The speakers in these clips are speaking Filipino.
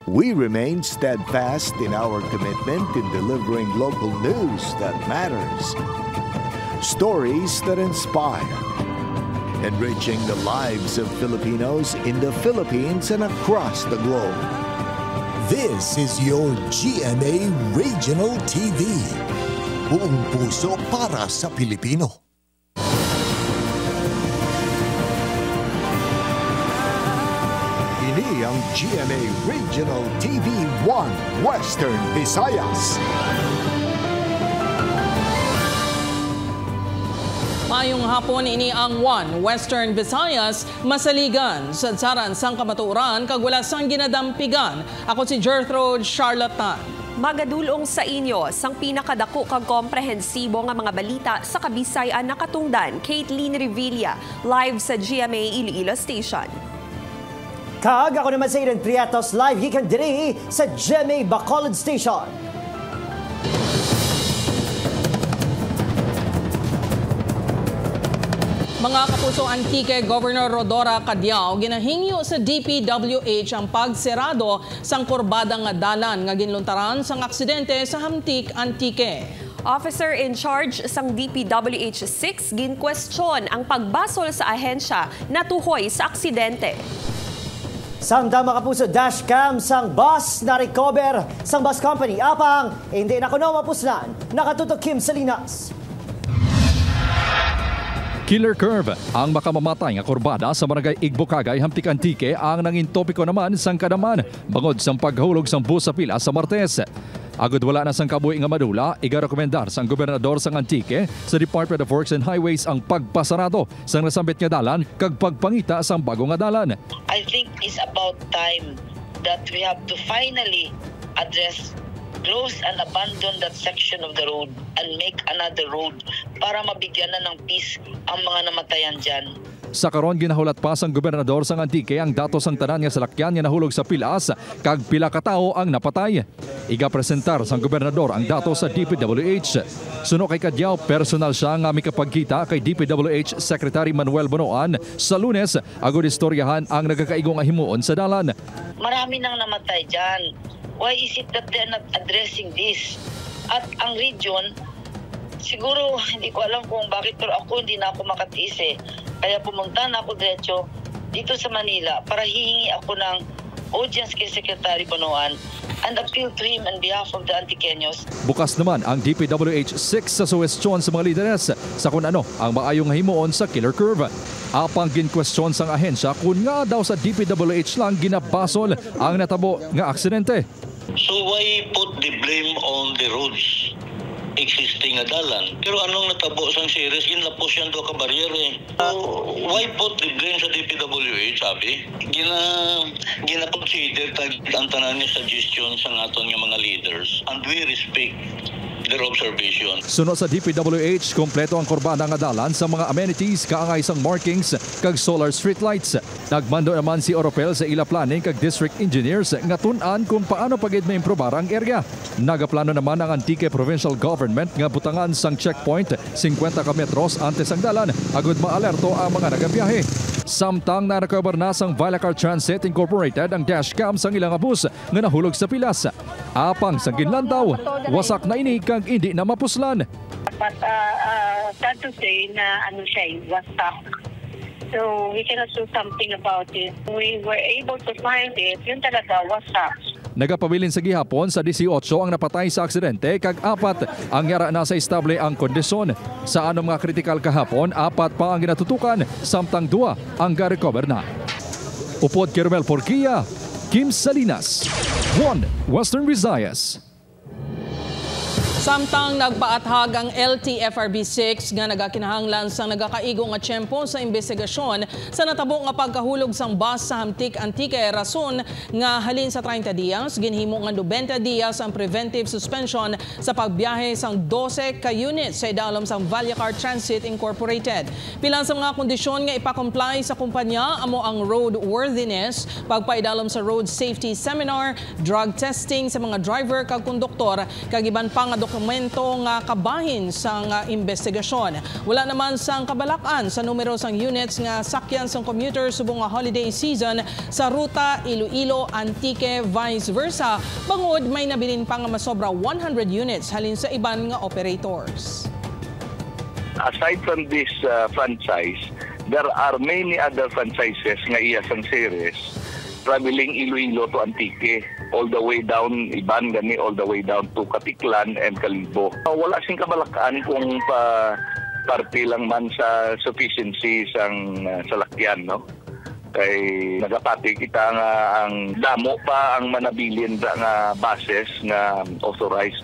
We remain steadfast in our commitment in delivering local news that matters, stories that inspire, enriching the lives of Filipinos in the Philippines and across the globe. This is your GMA Regional TV. Buong puso para sa Pilipino. Ini ang GMA Regional TV 1 Western Visayas. Mayong hapon ini ang 1 Western Visayas, masaligan, sadsaran sang kamatuoran, kagwalasang ginadampigan. Ako si Gertrude Charlatan. Magadulong sa inyo sang pinakadako kag komprehensibo nga mga balita sa Kabisayan nakatungdan. Caitlin Revilla, live sa GMA Iloilo Station. Kag ako naman sa Eden Triatos, live gikan diri sa GMA Bacolod Station. Mga kapuso, Antique Governor Rodora Cadiao ginahingyo sa DPWH ang pagserado sang kurbada nga dalan nga ginluntaran sang aksidente sa Hamtik, Antique. Officer in charge sang DPWH 6 ginkwestiyon ang pagbasol sa ahensya na tuhoy sa aksidente. Samtang mga kapuso, dashcam sang bus na recover sang bus company. Apang, hindi na kuno mapuslan. Nakatutok Kim Salinas. Killer curve, ang makamamatay nga kurbada sa barangay Igbokagay, Hamtik, Antique ang nangin topiko naman sang kadaman bangod sang paghulog sang bus sa pila sa Martes. Agud wala na sang kabuhi nga madula, igarekomendar sang gobernador sang Antique sa Department of Works and Highways ang pagpasarado sang nasambit nga dalan kag pagpangita sang bago nga dalan. I think it's about time that we have to finally address, close and abandon that section of the road and make another road para mabigyan na ng peace ang mga namatayan dyan. Sa karon ginahulat pa sang gobernador sang Antique ang datos sang tanan nga salakyan nga nahulog sa pilas kag pila ka tawo ang napatay. Iga-presentar sang gobernador ang datos sa DPWH. Suno kay Cadiao, personal siya nga mikapagkita kay DPWH Secretary Manuel Bonoan sa Lunes agud istoryahan ang nagakaigo nga himuon sa dalan. Marami nang namatay dyan. Why is it that they're not addressing this? At ang region, siguro hindi ko alam kung bakit, pero ako hindi na ako makatiis eh. Kaya pumunta na ako diretso dito sa Manila para hihingi ako ng audience kay Secretary Bonoan and appeal to him on behalf of the Antiqueños. Bukas naman ang DPWH 6 sa suwestyon sa mga lideres sa kung ano ang maayong himuon sa killer curve. Apang ginkwestiyon sang ahensya kung nga daw sa DPWH lang ginabasol ang natabo nga aksidente. So why put the blame on the roads existing nga dalan? Pero anong natabo sang series, ginlapos yan do ka barrier eh. Why put the blame sa DPWH, sabi? Gina-consider ang tanan niya suggestion sa aton nga mga leaders and we respect their observation. Sunod sa DPWH, kompleto ang kurbada nga dalan sa mga amenities kaangay sang markings kag solar street lights. Nagmando naman si Oropel sa ila planning kag district engineers nga tun-an kung paano pagid maimprobar ang area. Nagaplano naman ang Antique Provincial Government nga butangan sang checkpoint 50 ka metros antes ang dalan agud maalerto ang mga nagabiyahe. Samtang na-recover na sang Vilacar Transit Incorporated ang dashcam sang ilang bus nga nahulog sa pilas. Apang sang ginlantaw, wasak na ini kag hindi na mapuslan. But sad to say na ano siya, was stuck. So we cannot do something about it. We were able to find it, yun talaga was stuck. Nagapabilin sa gihapon sa 18 ang napatay sa aksidente kag 4 ang yara na sa estable ang kondisyon. Sa anong mga kritikal kahapon, 4 pa ang ginatutukan, samtang 2 ang ga-recover na. Upod Kermel Porquia, Kim Salinas, 1 Western Visayas. Samtang nagpaathag ang LTFRB6 nga nagakinahanglan sa nagakaigo nga tiyempo sa investigasyon sa natabo nga pagkahulog sang bus sa Hamtik, Antique, rason nga halin sa 30 dias, ginhimo nga 90 dias ang preventive suspension sa pagbiyahe sang 12 ka units sa idalom sang Vilacar Transit Incorporated. Pilan sa mga kondisyon nga ipakomply sa kumpanya amo ang roadworthiness, pagpaidalom sa road safety seminar, drug testing sa mga driver kag konduktor, kag iban pa nga dokumento nga kabahin sang investigasyon. Wala naman sang kabalakan sa numero sang units nga sakyan sang commuter subong nga holiday season sa ruta Iloilo Antique vice versa. Bangod may nabilin pa nga masobra 100 units halin sa iban nga operators. Aside from this franchise, there are many other franchises nga iya sang series traveling Iloilo to Antique, all the way down Iban gani, all the way down to Katiklan and Kalibo. Wala sing kabalakan kung parte lang man sa sufficiency sang salakyan, no? Kay nagapati kita nga ang damo pa ang manabilin nga buses nga authorized.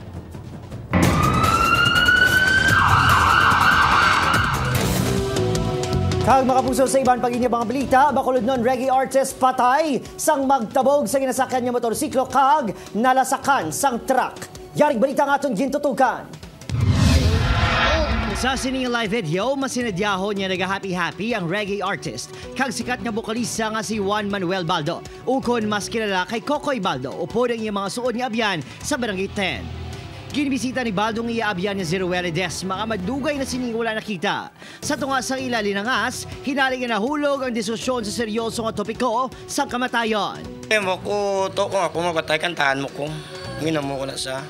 Kag makapuso sa iban pag-inyabang balita, bakulod nun reggae artist patay sang magtabog sa ginasakyan niya motorsiklo kag nalasakan sang truck. Yaring balita nga atong gintutukan. Sa sining live video, masinadyaho niya nag-happy-happy ang reggae artist kag sikat nga bokalista nga si Juan Manuel Baldo. Ukon mas kilala kay Kokoy Baldo, upod ang iyang mga suod nga abyan sa Barangay 10. Ginibisita ni Baldo ng iaabyan ni Zeruel Desma nga madugay na sining wala nakita. Sa tunga sa ilali ng as, hinaling na nahulog ang diskusyon sa seryoso nga topiko sa kamatayon. Mo ko to ko ako mapatay kantahan mo ko. Ngina mo ko na sa.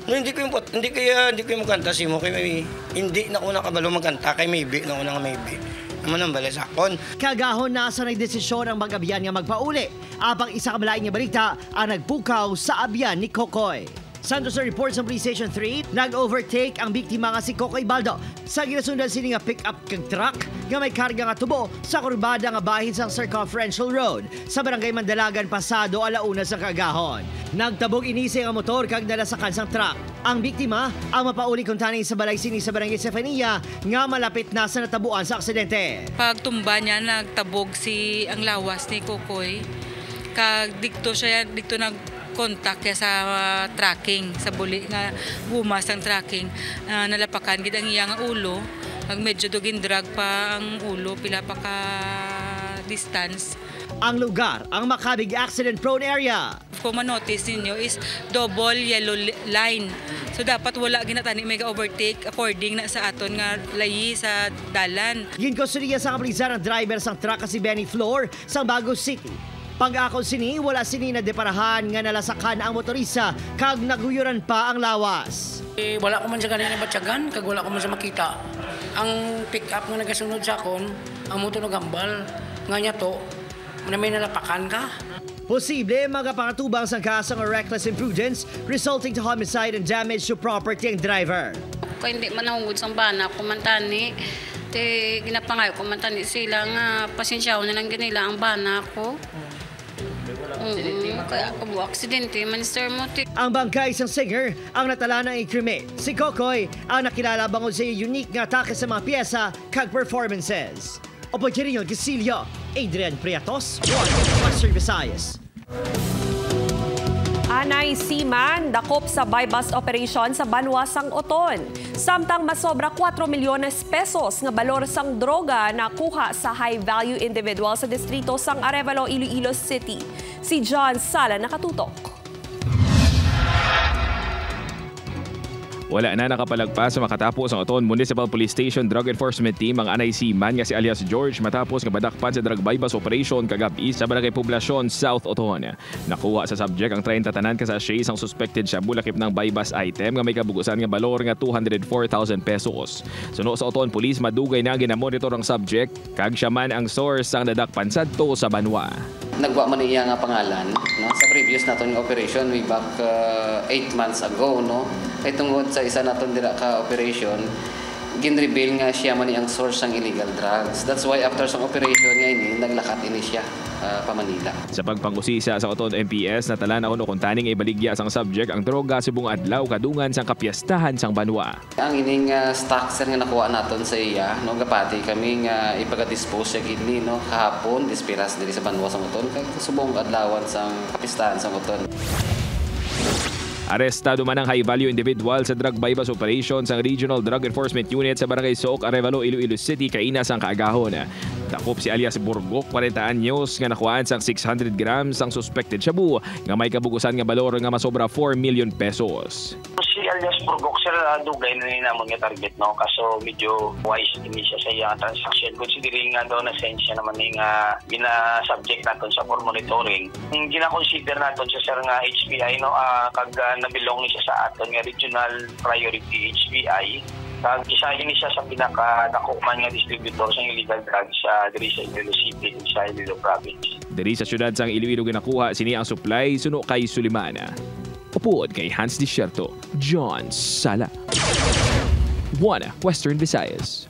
No, hindi ko yung kanta si mo kay may hindi na ko nakabalo magkanta kay maybe na ko na maybe. Naman ang balasakon. Kagahon na sa nagdesisyon ang mag-abyan nga magpauli. Apang isa kabalain nga balita ang nagpukaw sa abyan ni Kokoy. Santos sa report sa Police Station 3, nag-overtake ang biktima nga si Kokoy Baldo sa ginasundan sini nga pick-up kag truck nga may karga nga tubo sa kurbada nga bahin sa Circumferential Road sa Barangay Mandalagan pasado alauna sa kagahon. Nagtabog inisi ang motor kag nalasakan sang truck. Ang biktima ang mapauli kung taning sa balay sini sa Barangay Sefania nga malapit na sa natabuan sa aksidente. Pagtumba niya nagtabog si ang lawas ni Kokoy kag dikto nag-contact kaya sa tracking sa buli nga bumas ang tracking nalapakan gid ang iyang ulo ag medyo dugin drag pa ang ulo pila pa ka distance. Ang lugar ang makabig accident prone area. Kung ma-notice ninyo is double yellow line. So dapat wala ginatani may overtake according na sa aton nga layi sa dalan. Ginkusuriya sa kapulisan ang driver sang truck si Benny Flor sa Bago City. Pag-ako sini, wala sini na deparahan nga nalasakan ang motorista kag naguyuran pa ang lawas. Wala ko man sa kanina batyagan, kag wala ko man sa makita. Ang pick-up nga nagasunod sa akon, ang motor nagambal, nga niya to, na may nalapakan ka. Posible magapakatubang sa kaso ng reckless imprudence resulting to homicide and damage to property ang driver. Kung hindi man nahungod sa bana, kumantani, ginapangayo kumantani sila nga pasensyaw na lang ganila ang bana ko. Kaya ako aksidente, Minister Motik. Ang bangkay isang singer ang natala ng ikrimi. Si Kokoy ang nakilala bangod sa unique nga atake sa mga pyesa kag performances. Opo-Jerino Gisilio, Adrian Priatos, Western Visayas. Anay Seaman, dakop sa buy-bust operation sa Banwa sang Oton. Samtang masobra 4 milyones pesos nga balor sang droga na kuha sa high-value individual sa distrito sang Arevalo, Iloilo City. Si John Sala nakatutok. Wala na nakapalagpas sa makatapos ang Oton Municipal Police Station Drug Enforcement Team ang Anay Seaman nga si alias George matapos nga badakpan sa drug buy-bust operation kagabi sa Barangay Poblacion, South Oton. Nakuha sa subject ang 30 tanan ka sachets ang suspected siya bulakip ng buy-bust item nga may kabugusan nga balor nga 204,000 pesos. Suno sa Oton Police madugay na ginamonitor ang subject kag siya man ang source ang nadakpan sadto sa Banwa. Nagwa man iya nga pangalan no sa previous naton operation way back 8 months ago no ay tungod sa isa naton dira ka operation gin-reveal nga siya man ang source ng illegal drugs. That's why after sa operation nga ini naglakat ini siya pa Manila. Sa pagpangusisa sa Oton MPS natala na kuno kung taning ibaligya sang subject ang droga subong adlaw kadungan sang kapiyastahan sang Banwa. Ang ining stocks nga nakuha naton sa iya no gapati kami nga ipaga-dispose sa kidney no kahapon dispiras diri sa Banwa sang Oton kag subong adlawan sang kapiyastahan sang Oton. Arestado man ang high-value individual sa drug buy-bust operation sa Regional Drug Enforcement Unit sa Barangay Sook, Arevalo, Iloilo City, kainas ang kaagahon. Dakop si alias Burgok 40 anyos nga nakuhaan sang 600 grams ang suspected shabu nga may kabugusan nga balor nga masobra 4 million pesos. Si alias Burgok sir, dugay na ninamon nga target no, kaso medyo wise din siya sa iyang transaction considering nga daw na siya naman nga gina-subject naton sa for monitoring. Yung gina-consider naton sa sir nga HPI no, kag nabilong siya sa aton nga regional priority HPI. Kag isa ini siya sa pinaka-dakuman nga distributor sa illegal drugs sa diri sa Iloilo City sa Iloilo Province. Diri sa syudad sang Iloilo ginakuha sini ang supply suno kay Sulimana. Upuod kay Hans Desierto, John Sala. 1 Western Visayas.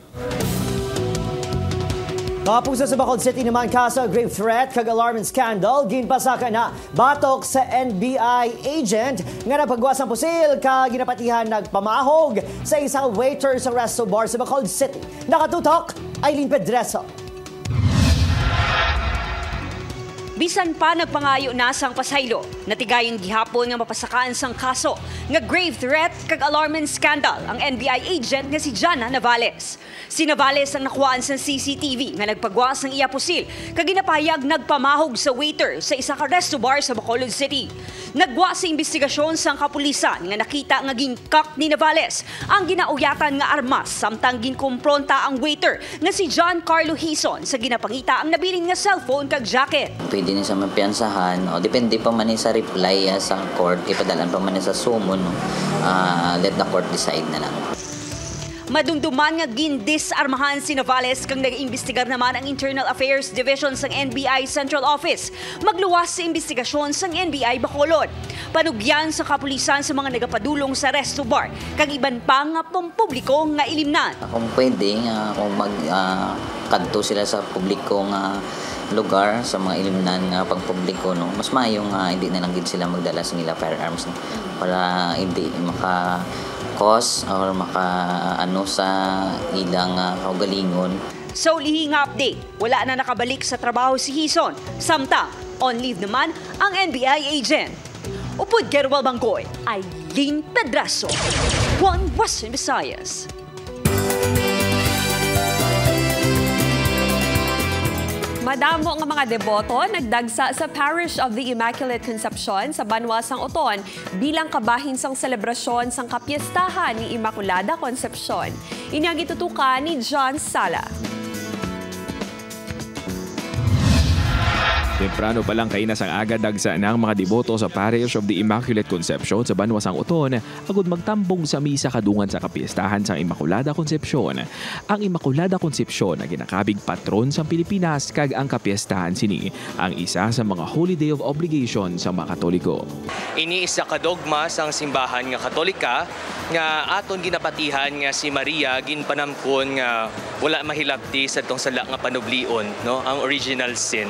Kapuso sa Bacolod City naman kaso grave threat kag alarm scandal ginpasaka na batok sa NBI agent nga napagwas ang pusil kag ginapatihan nagpamahog sa isang waiter sa resto bar sa Bacolod City. Nakatutok, Aileen Pedreso. Bisan pa nagpangayo na sang pasaylo, natigayong gihapon nga mapasakaan sang kaso nga grave threat kag alarm scandal ang NBI agent nga si Jana Navales. Si Navales ang nakuhaan sa CCTV nga nagpagwas ng iya pusil kag ginapahayag nagpamahog sa waiter sa isa ka resto bar sa Bacolod City. Nagwa sa investigasyon sang kapulisan nga nakita nga ginkak ni Navales ang ginauyatan nga armas samtang ginkompronta ang waiter nga si John Carlo Hison sa ginapangita ang nabilin nga cellphone kag jacket. Pwede ni sa mapiansahan o depende pa man sa reply sa court ipadalan pa man sa sumo no. Let the court decide na lang. Madumduman nga gindisarmahan si Navales kang nag-imbestigar naman ang Internal Affairs Division sang NBI Central Office. Magluwas sa investigasyon sang NBI Bacolod. Panugyan sa kapulisan sa mga nagapadulong sa resto bar kag iban pa nga pampubliko nga ilimnan. Kung pwede kung magkadto sila sa publiko nga lugar sa mga ilimnan nga pagpubliko no, mas maayo nga hindi na lang gid sila magdala sa nila firearms no, para hindi maka cause or maka sa ilang kaugalingon. So lihing update, wala na nakabalik sa trabaho si Hison. Samtang on leave naman ang NBI agent. Upod Gerwal Bangkoy, Aileen Pedraso, 1 Western Visayas. Madamo nga mga deboto nagdagsa sa Parish of the Immaculate Conception sa Banwasang Oton bilang kabahin sang selebrasyon sang kapiestahan ni Immaculada Concepcion. Inyang itutukan ni John Sala. Temprano pa lang kainas ang agad dagsa ng mga deboto sa Parish of the Immaculate Conception sa Banwasang Oton agud magtambong sa misa kadungan sa kapiestahan sang Immaculada Concepcion. Ang Immaculada Concepcion na ginakabig patron sa Pilipinas kag ang kapiestahan sini ang isa sa mga holy day of obligation sa mga Katoliko. Ini isa ka dogma sang simbahan nga Katolika nga aton ginapatihan nga si Maria ginpanamkon nga wala mahilabti sa tong sala nga panublion no, ang original sin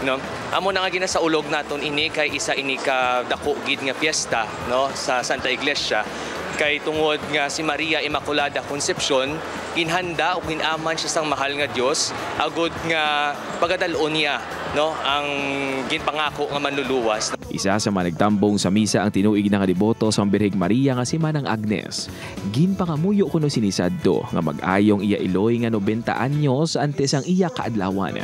no. Amo na nga ginasaulog naton ini kay isa ini ka dako gid nga fiesta no sa Santa Iglesia kay tungod nga si Maria Immaculada Concepcion ginhanda o ginaman siya sang mahal nga Dios agud nga pagadalon niya no ang ginpangako nga manluluwas. Isa sa mga nagtambong sa misa ang tinuig nga deboto sa Birheng Maria nga si Manang Agnes. Ginpangamuyo kuno sinisadto nga mag-ayong iya iloy nga 90 anyos antes ang iya kaadlawan.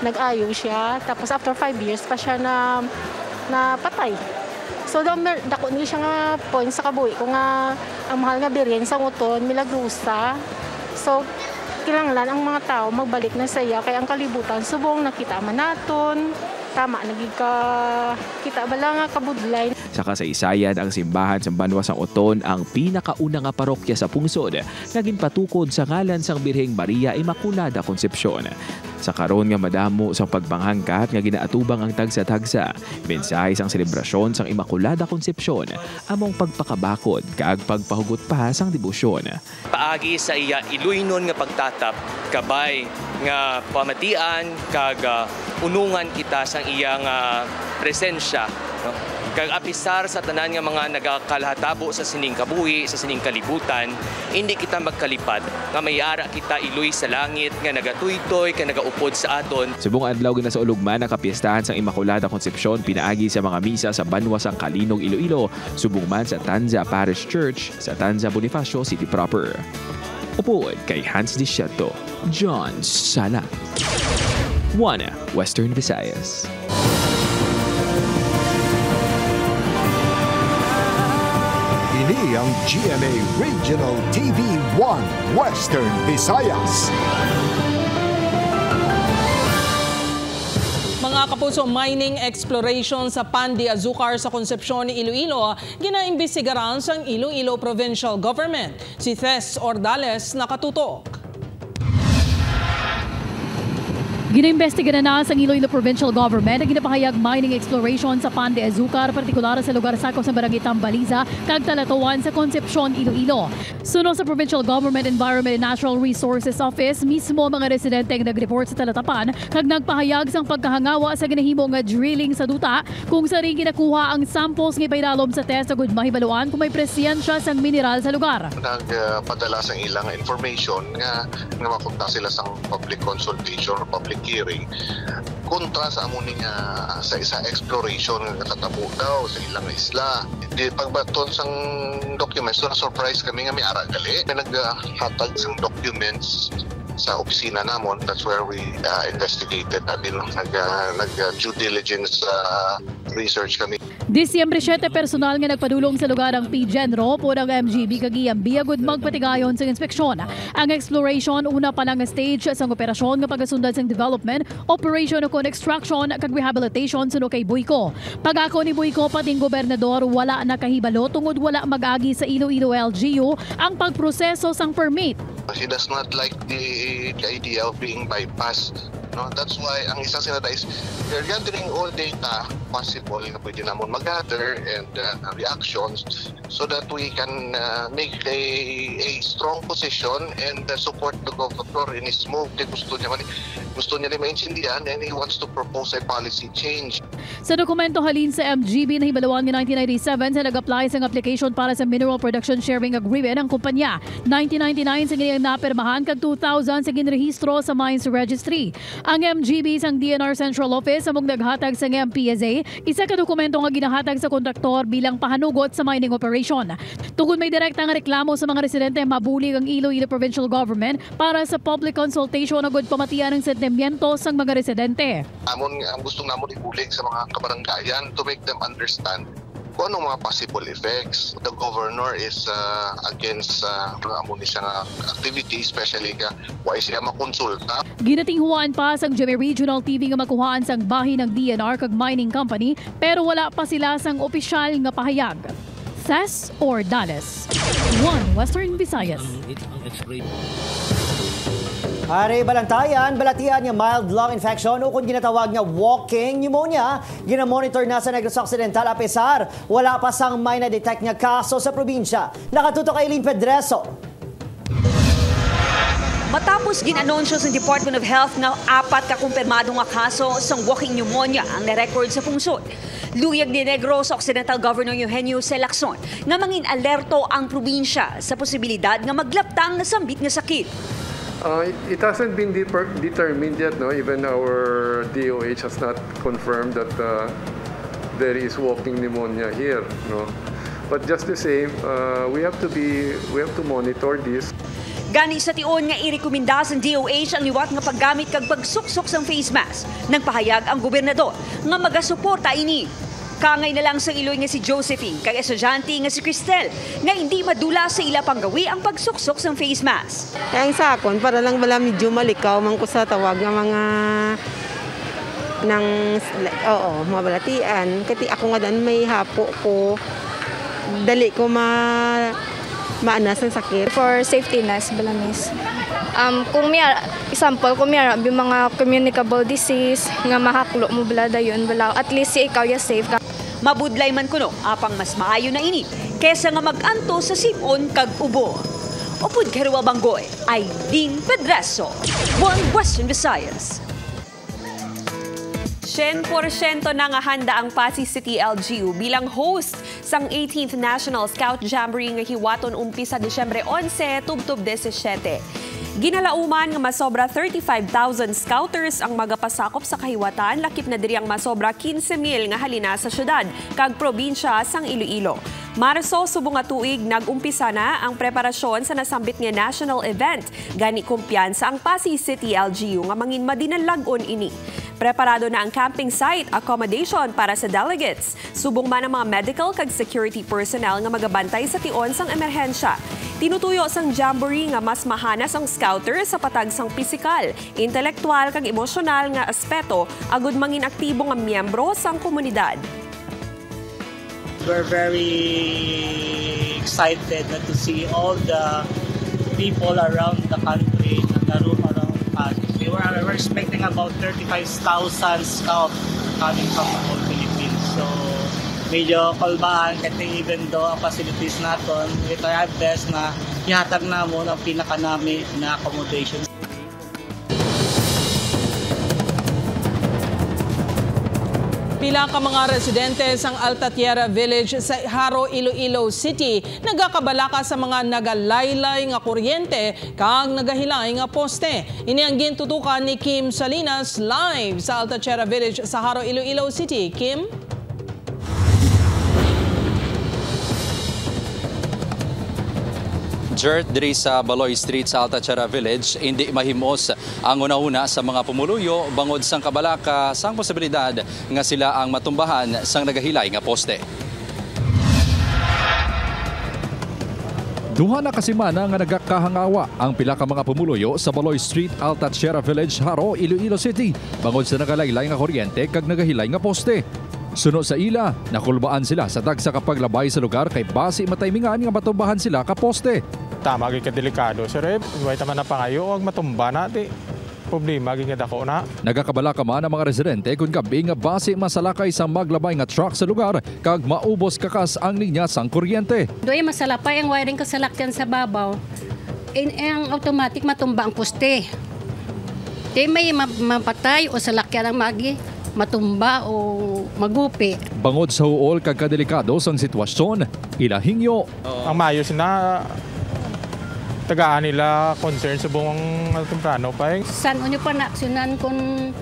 Nag-ayo siya tapos after 5 years pa siya na patay. So dako ni siya nga point sa kabuhi ko nga ang mahal nga Birhen sa Uton Milagrosa. So kinahanglan ang mga tao magbalik na sa iya kay ang kalibutan subong nakita man naton. Tama, kita bala nga kabudlay. Sa kasaysayan ang simbahan sa Banwasang Oton ang pinakauna nga parokya sa pungsod nga ginpatukod sa ngalan sang Birheng Maria Immaculada Concepcion. Sa karon nga madamo sa pagpanghangkat nga ginaatubang ang tagsa-tagsa, mensahe sang selebrasyon sang Immaculada Concepcion among pagpakabakod kag pagpahugot pa sang debosyon. Paagi sa iya iluynon nga pagtatap kabay nga pamatian kag unungan kita sang iyang presensya no? Kag apisar sa tanan nga mga nagakalahatabo sa sining kabuhi, sa sining kalibutan, hindi kita magkalipat nga mayara kita iloy sa langit nga nagatuytoy ka nagaupod sa aton. Subong adlaw gina sa ulugman ang kapiestahan sang Immaculada Concepcion pinaagi sa mga misa sa Banwasang Kalinog, Iloilo, subong man sa Tanza Parish Church sa Tanza Bonifacio City proper. Upod kay Hans Disieto, John Sala. One Western Visayas. Ini ang GMA Regional TV 1 Western Visayas. Mga kapuso, mining exploration sa Pan de Azucar sa Concepcion, Iloilo, ginaimbestigaran sa Iloilo Provincial Government. Si Tess Ordales nakatutok. Ginaimbestiga na sa Iloilo Provincial Government ang ginapahayag mining exploration sa Pan de Azucar, partikular sa lugar sakop sa Barangay Tambaliza, kag Talatuan sa Concepcion, Iloilo. Suno sa Provincial Government Environment and Natural Resources Office, mismo mga residente ang nag-report sa Talatapan kag nagpahayag sang pagkahangawa sa ginahimong drilling sa duta kung sa ring ginakuha ang samples ng pairalom sa test agud mahibaluan kung may presensya sang mineral sa lugar. Nagpadala sang ilang information nga mapunta sila sang public consultation or public hearing kontra sa amo niya sa isa exploration nga katabo daw sa ilang isla. Di pagbaton sang documents, na surprise kami nga may ara gali. Naghatag sang documents sa opisina namon. That's where we investigated. Nag-due diligence research kami. Disyembre 7, personal nga nagpadulong sa lugar ang PGenro po ng MGB kagiyang biyagod magpatigayon sa inspeksyon. Ang exploration una pa lang stage sa operasyon nga pagasundan sa development, operation o construction kag rehabilitation suno kay Boyko. Pagako ni Boyko pating gobernador wala nakahibalo tungod wala mag-agi sa Iloilo LGU ang pagproseso sang permit. He does not like the idea of being bypassed. No, that's why ang isa sila is we're gathering all data possible na pwede namon mag-gather and reactions so that we can make a strong position and support the governor in his move. Gusto niya maintindihan and he wants to propose a policy change. Sa dokumento halin sa MGB na hibaluan ng 1997 sa nag-apply sa application para sa Mineral Production Sharing Agreement ang kumpanya. 1999 sa ganiyang napirmahan kag 2000 sa ginrehistro sa Mines Registry. Ang MGB sang DNR Central Office among naghatag sa MPSA, isa ka dokumento nga ginahatag sa kontraktor bilang pahanugot sa mining operation. Tungod may direktang reklamo sa mga residente, mabulig ang Iloilo Provincial Government para sa public consultation agud pamatian ng sentimiento sang mga residente. Ang gusto namon ibulig sa mga kabaranggayan to make them understand kung anong mga possible effects. The governor is against siya activity, especially why siya makonsulta. Ginatinghuan pa sang GMA Regional TV nga makuhaan sang bahin ng DNR kag mining company pero wala pa sila sang opisyal nga pahayag. Tess Ordales, One Western Visayas. Ari balantayan, balatian nga mild lung infection o kung ginatawag nga walking pneumonia, ginamonitor na sa Negros Occidental apesar wala pa sang may na-detect nga kaso sa probinsya. Nakatutok kay Eileen Pedreso. Matapos ginanunsyo sa Department of Health na 4 kakumpirmado nga kaso sa walking pneumonia ang na-record sa pungsod. Luyag ni Negros Occidental Governor Eugenio C. Lacson na mangin alerto ang probinsya sa posibilidad nga maglaptang na sambit nga sakit. It hasn't been determined yet, no? Even our DOH has not confirmed that there is walking pneumonia here, no? But just the same, we have to monitor this. Gani sa tion nga irekomenda sa DOH ang liwat nga paggamit kag pagsuksok sang face mask. Nagpahayag ang gobernador nga magasuporta ini. Kangay na lang sa Iloy nga si Josephine kag estudyante nga si Cristel nga hindi madula sa ila panggawi ang pagsuksok sang face mask. Kaya sa akon para lang bala medyo malikaw man ko sa tawag nga mga mabalatian kati ako nga dan may hapo ko dali ko maanas ang sakit. For safetyness, balamis. Kung may example, kung may mga communicable disease nga mahaklo mo bala dayon, at least si ikaw ya safe ka. Mabudlay man kuno, apang mas maayo na ini, kesa nga mag-anto sa simon kag ubo. Upod Kerwa Banggoy, Eileen Pedreso, One Western Visayas. 100% na nga handa ang Pasig City LGU bilang host sang 18th National Scout Jamboree nga hiwaton umpisa Disyembre 11 tubtob 17. Ginalauman nga masobra 35,000 scouters ang magapasakop sa kahiwatan, lakip na diri ang masobra 15,000 nga halina sa syudad kag probinsya sang Iloilo. Marso subong nga tuig nag-umpisa na ang preparasyon sa nasambit nga national event. Gani kumpiyansa ang Pasay City LGU nga mangin madinalagon ini. Preparado na ang camping site, accommodation para sa delegates. Subong man ang mga medical kag security personnel nga magabantay sa tion sang emerhensya. Tinutuyo sang jamboree nga mas mahanas ang scouter sa patag sang pisikal, intelektual kag emosyonal nga aspeto agud mangin aktibo nga miyembro sang komunidad. We're very excited to see all the people around the country na naroon around us. We're expecting about 35,000 scouts coming from the whole Philippines. So, medyo kalbaan kasi even though ang facilities natin, we try our best na ihatag na mo ang pinakanami na accommodation. Pila ka mga residente sang Alta-Tierra Village sa Haro, Iloilo City nagakabalaka sa mga nagalaylay nga kuryente kag nagahilay nga poste. Ini ang gintutukan ni Kim Salinas live sa Alta-Tierra Village sa Haro, Iloilo City. Kim? Jert, diri sa Baloy Street sa Alta-Tierra Village, hindi mahimos ang una-una sa mga pumuluyo bangod sang kabalaka sang posibilidad nga sila ang matumbahan sang nagahilay nga poste. Duha na kasimana nga nagakahangawa ang pila ka mga pumuluyo sa Baloy Street, Alta-Tierra Village, Haro, Iloilo City bangod sa nagalaylay nga kuryente kag nagahilay nga poste. Sunod sa ila, nakulbaan sila sa dagsa kapaglabay sa lugar kay basi mataymingan nga matumbahan sila ka poste. Tama gid ka delikado sir, way taman na pangayo og matumba nati. Problema gid nga dako na. Nagakabalaka man ang mga residente kung gabi nga basi masalakay sa maglabay nga truck sa lugar kag maubos kakas ang linya sang kuryente. Doy masalapay ang wiring kasalakyan sa babaw. Ang automatic matumba ang poste. Di may mapatay o salakyan ang magi matumba o magupi. Bangod sa uol kag kadelikado sang sitwasyon, ilahingyo. Ang mayos na tagaan nila concern sa buong temprano pa. Saan nyo pa naaksyonan kung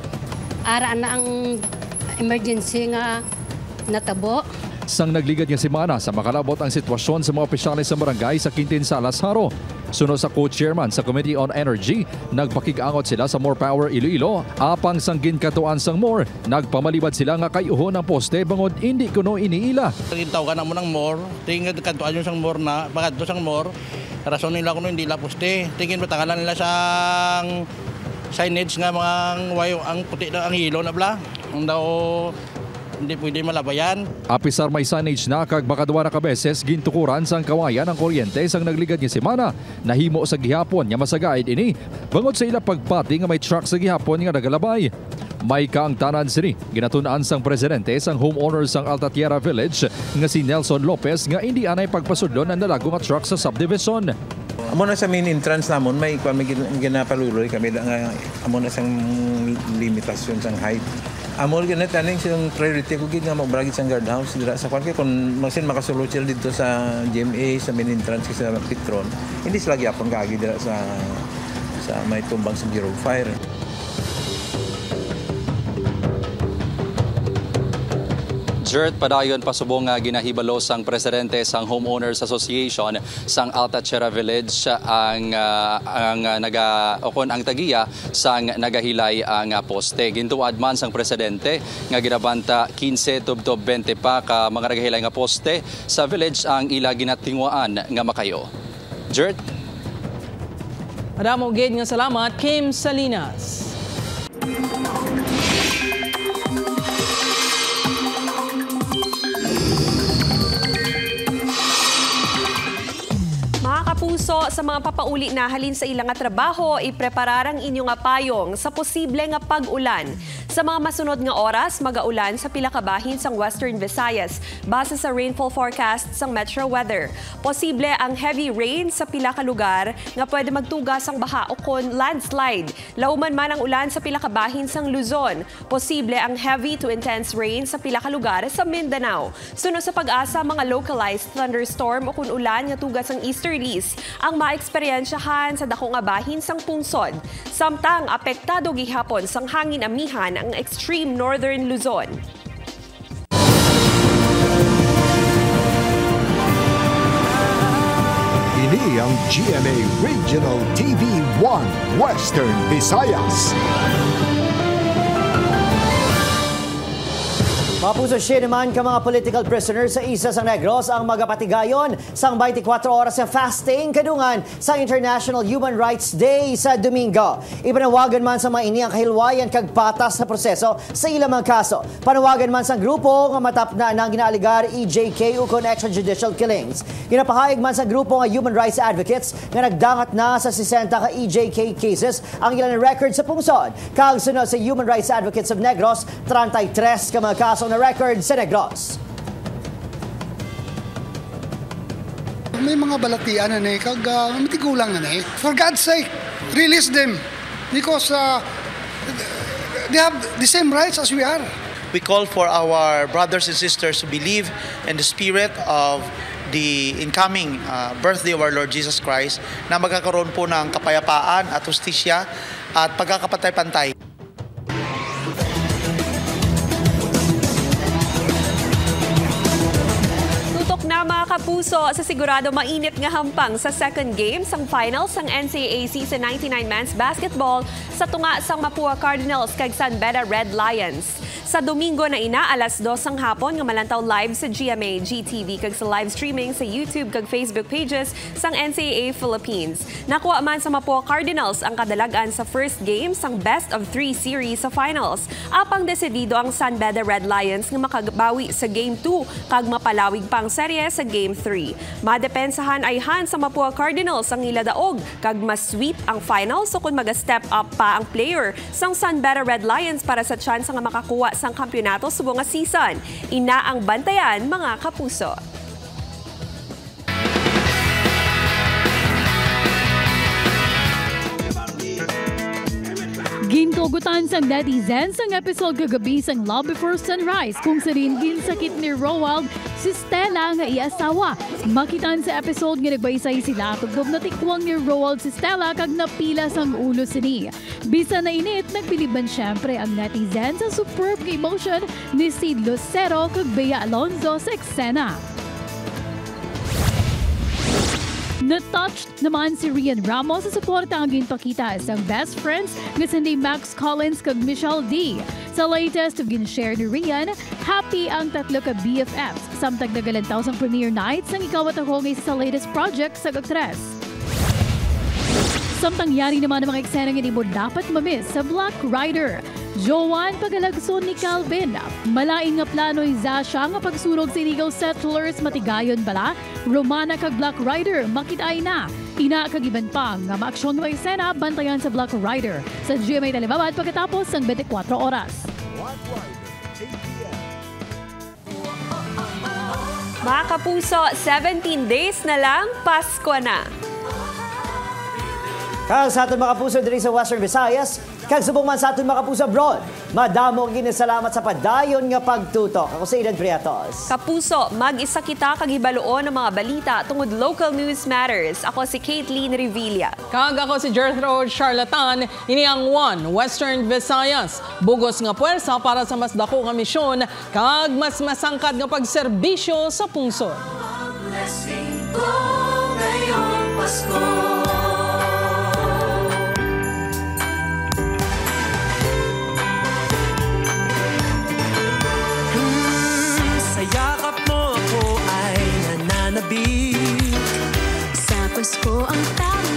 ara na ang emergency nga natabo? Sang nagligad nga semana sa makalabot ang sitwasyon sa mga opisyalis sa barangay sa Quintin-Salas, Haro. Sunod sa co-chairman sa Committee on Energy, nagpakig-angot sila sa More Power Iloilo. Apang sang ginkatuan sang More, nagpamalibad sila nga kayuho ng poste bangod hindi kuno iniila. Gintaw ka na mo ng More, tingin kantuan yung sang More na, bakit sang More, rason nila kuno hindi la poste. Tingin matakalan nila sang signage nga mga wayo ang puti na ang hilo na bla. Ang daw hindi pwede malabayan. Apisar may signage na kag makadwa na kabeses gintukuran sang kawayan ang kuryente sang nagligad nga semana. Nahimo sa gihapon nga masagaid ini. Bangod sa ila pagpati nga may truck sa gihapon nga nagalabay. May kaangtanan sini ginatun-an sang presidente sang homeowner sang Alta-Tierra Village nga si Nelson Lopez nga hindi anay pagpasudlon ang dalago nga truck sa subdivision. Amo na sa main entrance namon may ginapaluloy kami nga amo na sang limitasyon sang height. Amol ganit aning siyang priority ko gid nga magbragit sang guardhouse dira sa kwan kay kun magsin makasulod sila dito sa GMA sa main entrance sa Petron. Hindi sila gyapon kaagi dira sa may tumbang sa Bureau of Fire. Jert, padayon pasubong nga ginahibalo sang presidente sang Homeowners Association sang Alta-Tierra Village ang tagiya sang nagahilay ang poste. Gintuad man sang presidente nga ginabanta 15 tubtob 20 pa ka mga nagahilay nga poste sa village ang ila ginatingwaan nga makayo. Jert? Adamo gid nga salamat, Kim Salinas. Kapuso, sa mga papauli na halin sa ilang trabaho, ipreparar ang inyong payong sa posible nga pag-ulan. Sa mga masunod nga oras, mag-aulan sa pila ka bahin sang Western Visayas base sa rainfall forecast sang Metro Weather. Posible ang heavy rain sa pila ka lugar nga pwede magtugas ang baha o kon landslide. Lauman man ang ulan sa pila ka bahin sang Luzon. Posible ang heavy to intense rain sa pila ka lugar sa Mindanao. Sunod sa pag-asa, mga localized thunderstorm o kun ulan nga tugas ang easterlies ang maeksperiensyahan sa dako nga bahin sang pungsod. Samtang apektado gihapon sang hangin amihan ang extreme northern Luzon. GMA Regional TV 1 Western Visayas. Mapuso siya naman ka mga political prisoners sa isa sa Negros ang magapatigayon sang 24 oras sa fasting kadungan sa International Human Rights Day sa Domingo. Ipanawagan man sa mga ini ang kahilwayan kag patas na proseso sa ilang mga kaso. Panawagan man sa grupo nga matap na ng ginaaligar EJK ukon extrajudicial killings. Ginapahayag man sa grupo nga human rights advocates nga nagdangat na sa 60 ka EJK cases ang ilang record sa pungsod. Kag sunod sa Human Rights Advocates of Negros, 33 ka mga kaso na record sa Negros. May mga balatian na kag matigulang na For God's sake, release them because they have the same rights as we are. We call for our brothers and sisters to believe in the spirit of the incoming birthday of our Lord Jesus Christ na magkakaroon po ng kapayapaan at hustisya at pagkakapantay-pantay. Na mga kapuso, sa sigurado mainit nga hampang sa second game sang finals ng NCAA Season 99 Men's Basketball sa tunga sang Mapua Cardinals kag San Beda Red Lions. Sa Domingo na ina, alas 2 ng hapon nga malantaw live sa GMA, GTV kag sa live streaming sa YouTube kag Facebook pages sang NCAA Philippines. Nakuha man sa Mapua Cardinals ang kadalagan sa first game sang best of 3 series sa finals. Apang desidido ang San Beda Red Lions nga makabawi sa Game 2 kag mapalawig pang serye sa Game 3. Madepensahan ay han sa Mapua Cardinals ang iladaog kag mas-sweep ang finals so kung mag-step up pa ang player sang San Beda Red Lions para sa chance nga makakuha sang kampyonato sa buong season. Ina ang bantayan mga kapuso. Gintugutan sang netizens ang episode kagabi sang Love Before Sunrise kung sarin ginsakit ni Roald si Stella nga iasawa. Makitan sa episode nga nagbaysay sila tugdog na tikwang ni Roald si Stella kag napila sang ulo sini. Bisa na init, nagbiliban syempre ang netizens sa superb emotion ni Sid Lucero kag Bea Alonzo sa eksena. Natouched naman si Rian Ramos sa suporta ang ginpakita sa best friends nga si Max Collins kag Michelle D. Sa latest of ginshare ni Rian, happy ang tatlo ka BFFs samtag nagalantaw sang premiere night sang ikawat ako sa latest project sa aktres. Samtang yari naman ang mga eksena nga di mo dapat mamiss sa Black Rider. Joan pagalagson ni Calvin. Malaing nga plano'y Zasha nga pagsurog sa illegal settlers matigayon bala. Romana kag Black Rider makitay na. Ina kagiban pa nga maaksyon mo eksena bantayan sa Black Rider. Sa GMA Talibabad pagkatapos ng 24 oras. Mga kapuso, 17 days na lang, Pasko na. Kag sa aton mga kapuso diri sa Western Visayas, kag subong man sa aton mga kapuso abroad, madamo ginasalamat sa padayon nga pagtutok. Ako si Idan Priatos. Kapuso, mag-isa kita kag hibaluon ng mga balita tungod local news matters. Ako si Caitlin Revilla. Kag ako si Jethro Charlatan, ini ang One Western Visayas. Bugos nga puwersa para sa mas dako nga misyon kag mas masangkad nga pagserbisyo sa pungsod. Blessing ko ngayong Pasko. Yakap mo ako ay nananabik. Sa Pasko ang tawag.